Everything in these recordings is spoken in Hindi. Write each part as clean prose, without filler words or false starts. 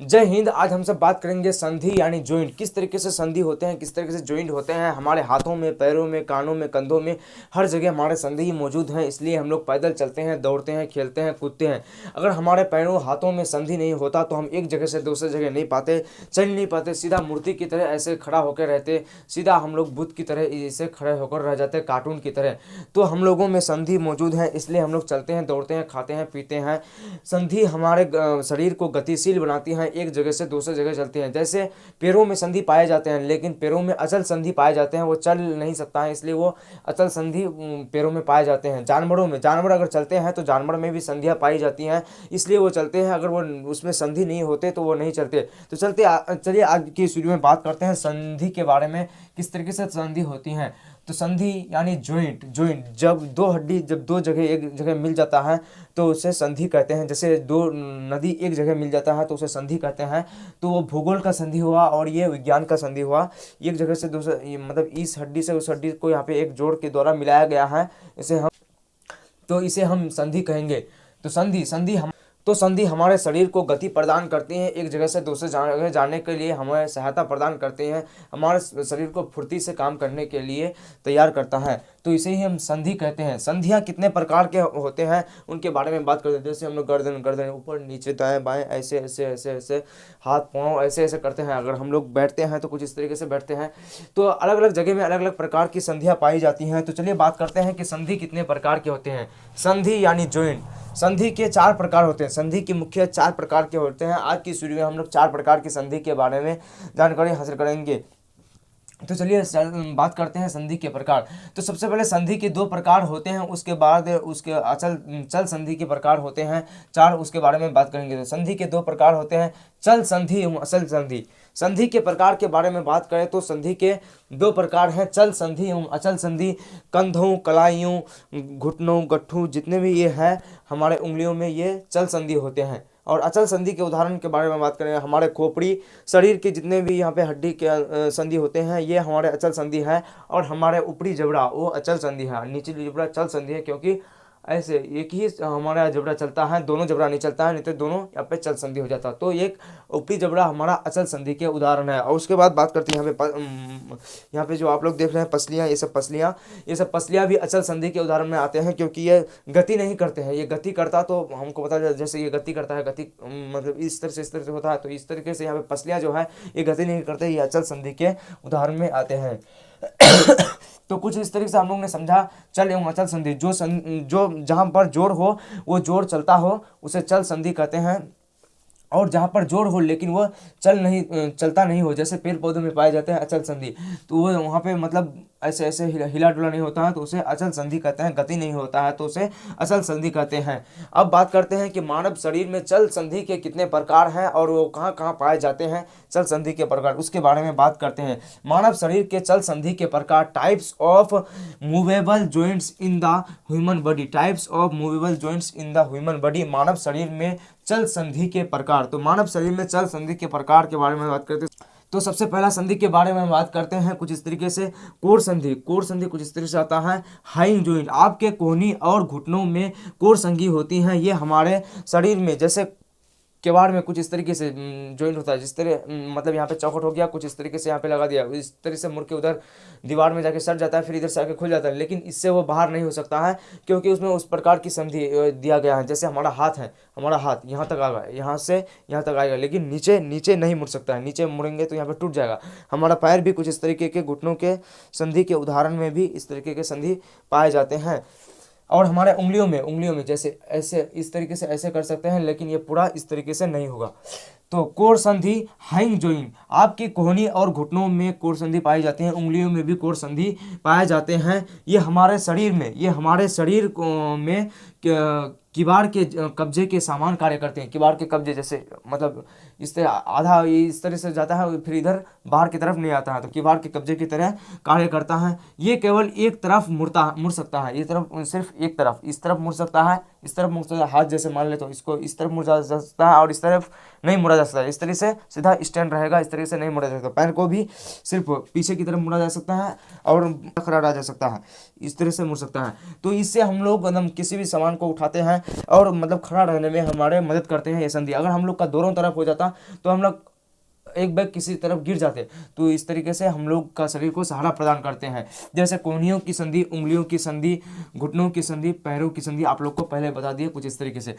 जय हिंद। आज हम सब बात करेंगे संधि यानी जॉइंट। किस तरीके से संधि होते हैं, किस तरीके से जॉइंट होते हैं। हमारे हाथों में, पैरों में, कानों में, कंधों में, हर जगह हमारे संधि मौजूद हैं। इसलिए हम लोग पैदल चलते हैं, दौड़ते हैं, खेलते हैं, कूदते हैं। अगर हमारे पैरों हाथों में संधि नहीं होता तो हम एक जगह से दूसरे जगह नहीं पाते, चल नहीं पाते, सीधा मूर्ति की तरह ऐसे खड़ा होकर रहते, सीधा हम लोग बुद्ध की तरह ऐसे खड़े होकर रह जाते, कार्टून की तरह। तो हम लोगों में संधि मौजूद है, इसलिए हम लोग चलते हैं, दौड़ते हैं, खाते हैं, पीते हैं। संधि हमारे शरीर को गतिशील बनाती है, एक जगह से दूसरे जगह चलती हैं। जैसे पैरों में संधि पाए जाते हैं, लेकिन पैरों में अचल संधि पाए जाते हैं, वो चल नहीं सकता है, इसलिए वो अचल संधि पैरों में पाए जाते हैं। जानवरों में, जानवर अगर चलते हैं तो जानवर में भी संधियाँ पाई जाती हैं, इसलिए वो चलते हैं। अगर वो उसमें संधि नहीं होते तो वो नहीं चलते। तो चलिए आज की इस वीडियो में बात करते हैं संधि के बारे में, किस तरीके से संधि होती हैं। तो संधि यानी जॉइंट। जॉइंट जब दो हड्डी, जब दो जगह एक जगह मिल जाता है तो उसे संधि कहते हैं। जैसे दो नदी एक जगह मिल जाता है तो उसे संधि कहते हैं। तो वो भूगोल का संधि हुआ और ये विज्ञान का संधि हुआ। एक जगह से दूसरे, मतलब इस हड्डी से उस हड्डी को यहाँ पे एक जोड़ के द्वारा मिलाया गया है, इसे हम संधि कहेंगे। तो संधि हमारे शरीर को गति प्रदान करती है, एक जगह से दूसरे जगह जाने के लिए हमें सहायता प्रदान करते हैं, हमारे शरीर को फुर्ती से काम करने के लिए तैयार करता है। तो इसे ही हम संधि कहते हैं। संधियाँ कितने प्रकार के होते हैं उनके बारे में बात करते हैं। जैसे हम लोग गर्दन ऊपर नीचे दाएं बाएं ऐसे ऐसे ऐसे ऐसे, हाथ पाँव ऐसे ऐसे करते हैं। अगर हम लोग बैठते हैं तो कुछ इस तरीके से बैठते हैं। तो अलग अलग जगह में अलग अलग प्रकार की संधियाँ पाई जाती हैं। तो चलिए बात करते हैं कि संधि कितने प्रकार के होते हैं। संधि यानी जॉइंट। संधि के 4 प्रकार होते हैं। संधि के मुख्य 4 प्रकार के होते हैं। आज की इस वीडियो में हम लोग 4 प्रकार की संधि के बारे में जानकारी हासिल करेंगे। तो चलिए बात करते हैं संधि के प्रकार। तो सबसे पहले संधि के 2 प्रकार होते हैं, उसके बाद उसके चल संधि के प्रकार होते हैं 4, उसके बारे में बात करेंगे। तो संधि के 2 प्रकार होते हैं, चल संधि एवं अचल संधि। संधि के प्रकार के बारे में बात करें तो संधि के 2 प्रकार हैं, चल संधि एवं अचल संधि। कंधों, कलाइयों, घुटनों, गट्ठू जितने भी ये हैं हमारे उंगलियों में, ये चल संधि होते हैं। और अचल संधि के उदाहरण के बारे में बात करें, हमारे खोपड़ी, शरीर के जितने भी यहाँ पे हड्डी के संधि होते हैं ये हमारे अचल संधि है। और हमारे ऊपरी जबड़ा वो अचल संधि है, निचली जबड़ा चल संधि है, क्योंकि ऐसे एक ही हमारा जबड़ा चलता है, दोनों जबड़ा नहीं चलता है, नहीं तो दोनों यहाँ पे चल संधि हो जाता है। तो एक ऊपरी जबड़ा हमारा अचल संधि के उदाहरण है। और उसके बाद बात करते हैं यहाँ पे जो आप लोग देख रहे हैं पसलियाँ, ये सब पसलियाँ भी अचल संधि के उदाहरण में आते हैं, क्योंकि ये गति नहीं करते हैं। ये गति करता तो हमको पता चला, जैसे ये गति करता है, गति मतलब इस तरह से होता है, तो इस तरीके से यहाँ पे पसलियाँ जो है ये गति नहीं करते, ये अचल संधि के उदाहरण में आते हैं। तो कुछ इस तरीके से हम लोग ने समझा चल एवं अचल संधि। जो जहाँ पर जोड़ हो, वो जोड़ चलता हो, उसे चल संधि कहते हैं। और जहाँ पर जोड़ हो लेकिन वो चलता नहीं हो, जैसे पेड़ पौधों में पाए जाते हैं अचल संधि, तो वो वहाँ पे मतलब ऐसे ऐसे हिला डुला नहीं होता है तो उसे अचल संधि कहते हैं। गति नहीं होता है तो उसे अचल संधि कहते हैं। अब बात करते हैं कि मानव शरीर में चल संधि के कितने प्रकार हैं और वो कहाँ कहाँ पाए जाते हैं चल संधि के प्रकार, उसके बारे में बात करते हैं। मानव शरीर के चल संधि के प्रकार, types of movable joints in the human body. Types of movable joints in the human body, मानव शरीर में चल संधि के प्रकार। तो मानव शरीर में चल संधि के प्रकार के बारे में बात करते हैं। तो सबसे पहला संधि के बारे में बात करते हैं कुछ इस तरीके से, कोर संधि। कोर संधि कुछ इस तरीके से आता है, हाइंग जॉइंट। आपके कोहनी और घुटनों में कोर संधि होती हैं। ये हमारे शरीर में, जैसे केवाड़ में कुछ इस तरीके से जॉइंट होता है, जिस तरह मतलब यहाँ पे चौखट हो गया, कुछ इस तरीके से यहाँ पे लगा दिया, इस तरह से मुड़ के उधर दीवार में जाके सट जाता है, फिर इधर से आके खुल जाता है। लेकिन इससे वो बाहर नहीं हो सकता है, क्योंकि उसमें उस प्रकार की संधि दिया गया है। जैसे हमारा हाथ है, हमारा हाथ यहाँ तक आएगा, यहाँ से यहाँ तक आएगा, लेकिन नीचे नहीं मुड़ सकता है। नीचे मुड़ेंगे तो यहाँ पे टूट जाएगा। हमारा पैर भी कुछ इस तरीके के, घुटनों के संधि के उदाहरण में भी इस तरीके के संधि पाए जाते हैं। और हमारे उंगलियों में जैसे ऐसे इस तरीके से ऐसे कर सकते हैं, लेकिन ये पूरा इस तरीके से नहीं होगा। तो कोर संधि, हाइंग जॉइंट। आपकी कोहनी और घुटनों में कोर संधि पाई जाती है, उंगलियों में भी कोर संधि पाए जाते हैं। ये हमारे शरीर में किवाड़ के कब्जे के समान कार्य करते हैं। किवाड़ के कब्जे जैसे मतलब इस तरह आधा इस तरह से जाता है, फिर इधर बाहर की तरफ नहीं आता है, तो किवाड़ के कब्जे की तरह कार्य करता है। ये केवल एक तरफ मुड़ सकता है, ये तरफ सिर्फ एक तरफ, इस तरफ मुड़ सकता है, इस तरफ मुड़ सकता है। हाथ जैसे मान ले तो इसको इस तरफ मुड़ा जा सकता है और इस तरफ नहीं मुड़ा जा सकता है। इस तरह से सीधा स्टैंड रहेगा, इस तरह से नहीं मुड़ा जा सकता। पैर को भी सिर्फ पीछे की तरफ मुड़ा जा सकता है और खड़ा रहा जा सकता है, इस तरह से मुड़ सकता है। तो इससे हम लोग एकदम किसी भी सामान को उठाते हैं और मतलब खड़ा रहने में हमारे मदद करते हैं ये संधि। अगर हम लोग का दोनों तरफ हो जाता तो हम लोग एक बैग किसी तरफ गिर जाते, तो इस तरीके से हम लोग का शरीर को सहारा प्रदान करते हैं। जैसे कोहनियों की संधि, उंगलियों की संधि, घुटनों की संधि, पैरों की संधि आप लोग को पहले बता दिए कुछ इस तरीके से।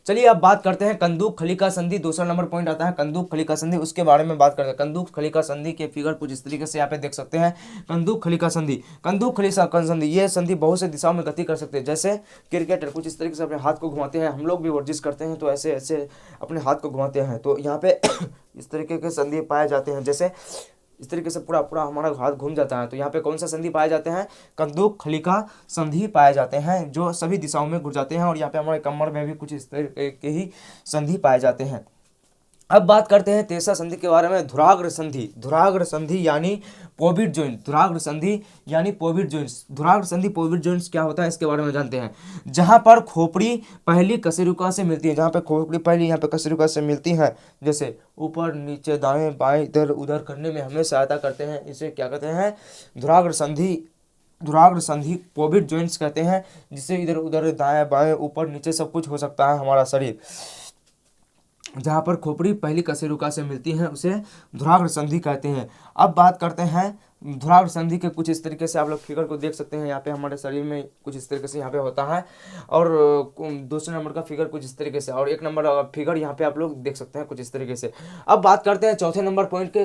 चलिए अब बात करते हैं कंदूक खलिका संधि। दूसरा नंबर पॉइंट आता है कंदूक खलिका संधि, उसके बारे में बात करते हैं। कंदूक खलिका संधि के फिगर कुछ इस तरीके से यहाँ पे देख सकते हैं। कंदूक खलिका संधि, कंदूक खलिका संधि, ये संधि बहुत से दिशाओं में गति कर सकते हैं। जैसे क्रिकेटर कुछ इस तरीके से अपने हाथ को घुमाते हैं, हम लोग भी वर्जिश करते हैं तो ऐसे ऐसे अपने हाथ को घुमाते हैं, तो यहाँ पे इस तरीके के संधि पाए जाते हैं। जैसे इस तरीके से पूरा पूरा हमारा हाथ घूम जाता है, तो यहाँ पे कौन सा संधि पाए जाते हैं? कंदूक खलिका संधि पाए जाते हैं, जो सभी दिशाओं में घुस जाते हैं। और यहाँ पे हमारे कमर में भी कुछ इस तरीके के ही संधि पाए जाते हैं। अब बात करते हैं तीसरा संधि के बारे में, धुराग्र संधि। धुराग्र संधि यानी पोविट जॉइंट, धुराग्र संधि यानी पोविट जॉइंट्स। धुराग्र संधि पोविट जॉइंट्स क्या होता है इसके बारे में जानते हैं। जहां पर खोपड़ी पहली कशेरुका से मिलती है, जहां पे खोपड़ी पहली यहाँ पे कशेरुका से मिलती है, जैसे ऊपर नीचे दाएं बाएं इधर उधर करने में हमें सहायता करते हैं, इसे क्या कहते हैं? धुराग्र संधि। धुराग्र संधि पोविट जॉइंट्स कहते हैं, जिससे इधर उधर दाएं बाएं ऊपर नीचे सब कुछ हो सकता है हमारा शरीर। जहाँ पर खोपड़ी पहली कशेरुका से मिलती है उसे धुराग्र संधि कहते हैं। अब बात करते हैं धुराग्र संधि के कुछ इस तरीके से आप लोग फिगर को देख सकते हैं। यहाँ पे हमारे शरीर में कुछ इस तरीके से यहाँ पे होता है, और दूसरे नंबर का फिगर कुछ इस तरीके से, और एक नंबर फिगर यहाँ पे आप लोग देख सकते हैं कुछ इस तरीके से। अब बात करते हैं चौथे नंबर पॉइंट के,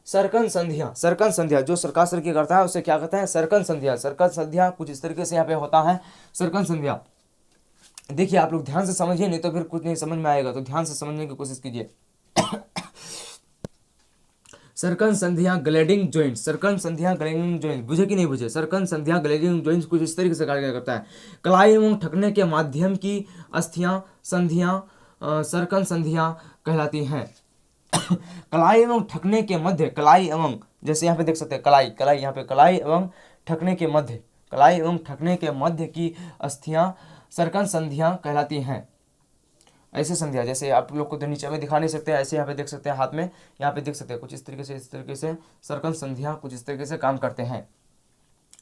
सरकन संधियाँ। सरकन संधियाँ, जो सरका सरकी करता है उसे क्या कहते हैं? सरकन संधियाँ। सरकन संधियाँ कुछ इस तरीके से यहाँ पे होता है, सरकन संधियाँ। देखिए आप लोग ध्यान से समझिए, नहीं तो फिर कुछ नहीं समझ में आएगा, तो ध्यान से समझने की कोशिश कीजिए। सरकन संधियां ग्लाइडिंग जॉइंट, सरकन संधियां ग्लाइडिंग जॉइंट, बुझे कि नहीं बुझे? सरकन संधियां ग्लाइडिंग जॉइंट कुछ इस तरीके से कार्य करता है। कलाई एवं ठकने के माध्यम की अस्थियां संधियां सरकन संधियां कहलाती हैं। कलाई एवं ठकने के मध्य, कलाई एवं, जैसे यहाँ पे देख सकते हैं कलाई, कलाई यहाँ पे कलाई एवं ठकने के मध्य, कलाई एवं ठकने के मध्य की अस्थियां सरकन संधियां कहलाती हैं। ऐसे संधियां, जैसे आप लोग को तो नीचे में दिखा नहीं सकते, ऐसे यहाँ पे देख सकते हैं हाथ में, यहाँ पे देख सकते हैं कुछ इस तरीके से सरकन संधियां कुछ इस तरीके से काम करते हैं,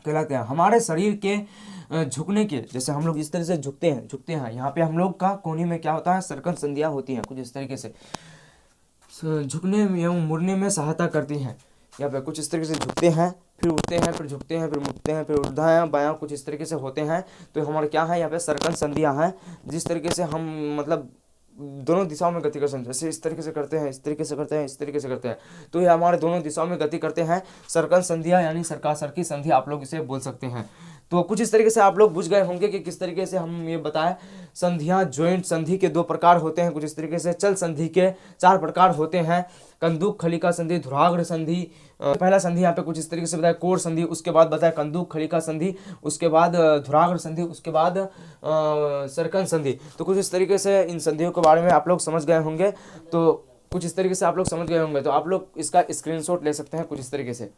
कहलाते हैं। हमारे शरीर के झुकने के, जैसे हम लोग इस तरह से झुकते हैं, यहाँ पे हम लोग का कोहनी में क्या होता है? सरकन संधियां होती हैं, कुछ इस तरीके से झुकने एवं मुड़ने में सहायता करती हैं। यहाँ पे कुछ इस तरीके से झुकते हैं, फिर उठते हैं, फिर झुकते हैं, फिर मुड़ते हैं, फिर दायां बायां कुछ इस तरीके से होते हैं। तो हमारे क्या है? यहाँ पे सरकन संधियां हैं, जिस तरीके से हम मतलब दोनों दिशाओं में गति कर सकते हैं। जैसे इस तरीके से करते हैं, इस तरीके से करते हैं, इस तरीके से करते हैं, तो ये हमारे दोनों दिशाओं में गति करते हैं। सरकन संधियां यानी सरका सरकी संधि आप लोग इसे बोल सकते हैं। तो कुछ इस तरीके से आप लोग बुझ गए होंगे कि किस तरीके से हम ये बताएं। संधियां जॉइंट संधि के 2 प्रकार होते हैं, कुछ इस तरीके से। चल संधि के 4 प्रकार होते हैं, कंदूक खलिका संधि, धुराग्र संधि। पहला संधि यहाँ पे कुछ इस तरीके से बताया कोर संधि, उसके बाद बताया कंदूक खलिका संधि, उसके बाद धुराग्र संधि, उसके बाद सरकन संधि। तो कुछ इस तरीके से इन संधियों के बारे में आप लोग समझ गए होंगे। तो कुछ इस तरीके से आप लोग समझ गए होंगे, तो आप लोग इसका स्क्रीनशॉट ले सकते हैं कुछ इस तरीके से।